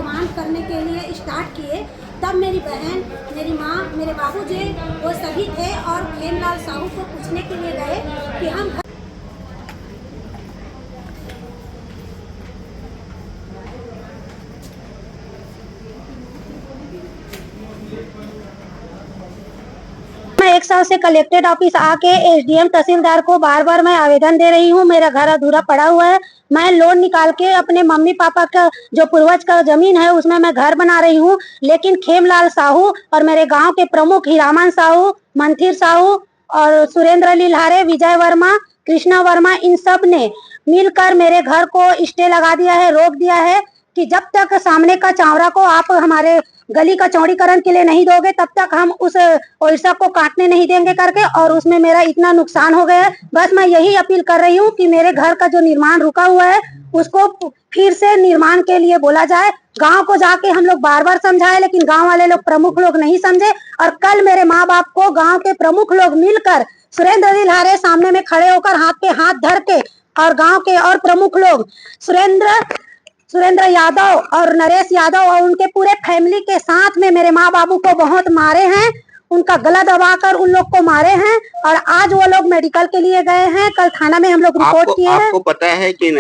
निर्माण करने के लिए स्टार्ट किए, तब मेरी बहन, मेरी माँ, मेरे बाबूजी वो सभी थे और खेमलाल साहू को पूछने के लिए गए कि हम मैं 1 साल से कलेक्टेड ऑफिस आके एसडीएम तहसीलदार को बार बार मैं आवेदन दे रही हूँ। मेरा घर अधूरा पड़ा हुआ है। मैं लोन निकाल के अपने मम्मी पापा का जो पूर्वज का जमीन है उसमें मैं घर बना रही हूँ, लेकिन खेमलाल साहू और मेरे गांव के प्रमुख हीरामन साहू, मंथिर साहू और सुरेंद्र लिल्हारे, विजय वर्मा, कृष्णा वर्मा, इन सब ने मिलकर मेरे घर को स्टे लगा दिया है, रोक दिया है कि जब तक सामने का चावड़ा को आप हमारे गली का चौड़ीकरण के लिए नहीं दोगे तब तक हम उस ओइसा को काटने नहीं देंगे करके, और उसमें मेरा इतना नुकसान हो गया है। बस मैं यही अपील कर रही हूँ कि मेरे घर का जो निर्माण रुका हुआ है उसको फिर से निर्माण के लिए बोला जाए। गांव को जाके हम लोग बार बार समझाए, लेकिन गांव वाले लोग, प्रमुख लोग नहीं समझे। और कल मेरे माँ बाप को गांव के प्रमुख लोग मिलकर सुरेंद्र लिल्हारे सामने में खड़े होकर हाथ पे हाथ धर के, और गांव के और प्रमुख लोग सुरेंद्र यादव और नरेश यादव और उनके पूरे फैमिली के साथ में मेरे माँ बाबू को बहुत मारे हैं, उनका गला दबाकर उन लोग को मारे हैं। और आज वो लोग मेडिकल के लिए गए हैं। कल थाना में हम लोग रिपोर्ट किए हैं। आपको पता है कि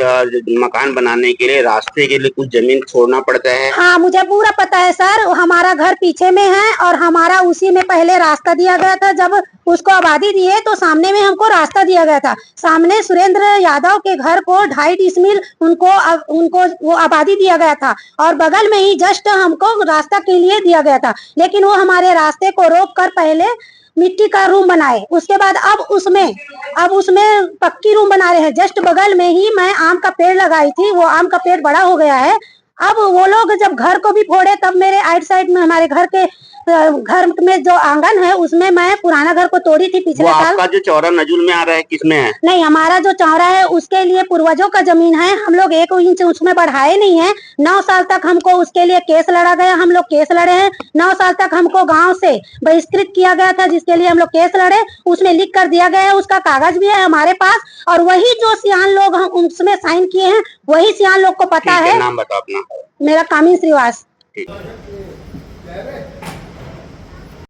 मकान बनाने के लिए रास्ते के लिए कुछ जमीन छोड़ना पड़ता है? हाँ, मुझे पूरा पता है सर। हमारा घर पीछे में है और हमारा उसी में पहले रास्ता दिया गया था। जब उसको आबादी दिए तो सामने में हमको रास्ता दिया गया था। सामने सुरेंद्र यादव के घर को 2.5 डिसमिल उनको वो आबादी दिया गया था और बगल में ही जस्ट हमको रास्ता के लिए दिया गया था, लेकिन वो हमारे रास्ते को रोक कर पहले मिट्टी का रूम बनाए। उसके बाद अब उसमें पक्की रूम बना रहे हैं। जस्ट बगल में ही मैं आम का पेड़ लगाई थी, वो आम का पेड़ बड़ा हो गया है। अब वो लोग जब घर को भी फोड़े तब मेरे आइट साइड में हमारे घर में जो आंगन है उसमें मैं पुराना घर को तोड़ी थी पिछले साल। आपका जो चौरा नजुल में आ रहा है किसमें है? नहीं, हमारा जो चौरा है उसके लिए पूर्वजों का जमीन है। हम लोग 1 इंच उसमें बढ़ाए नहीं है। 9 साल तक हमको उसके लिए केस लड़ा गया। हम लोग केस लड़े हैं। 9 साल तक हमको गांव से बहिष्कृत किया गया था, जिसके लिए हम लोग केस लड़े। उसमें लिख कर दिया गया है, उसका कागज भी है हमारे पास। और वही जो सियान लोग हम उसमें साइन किए हैं वही सियान लोग को पता है। नाम बताओ अपना। मेरा कामिनी श्रीवास।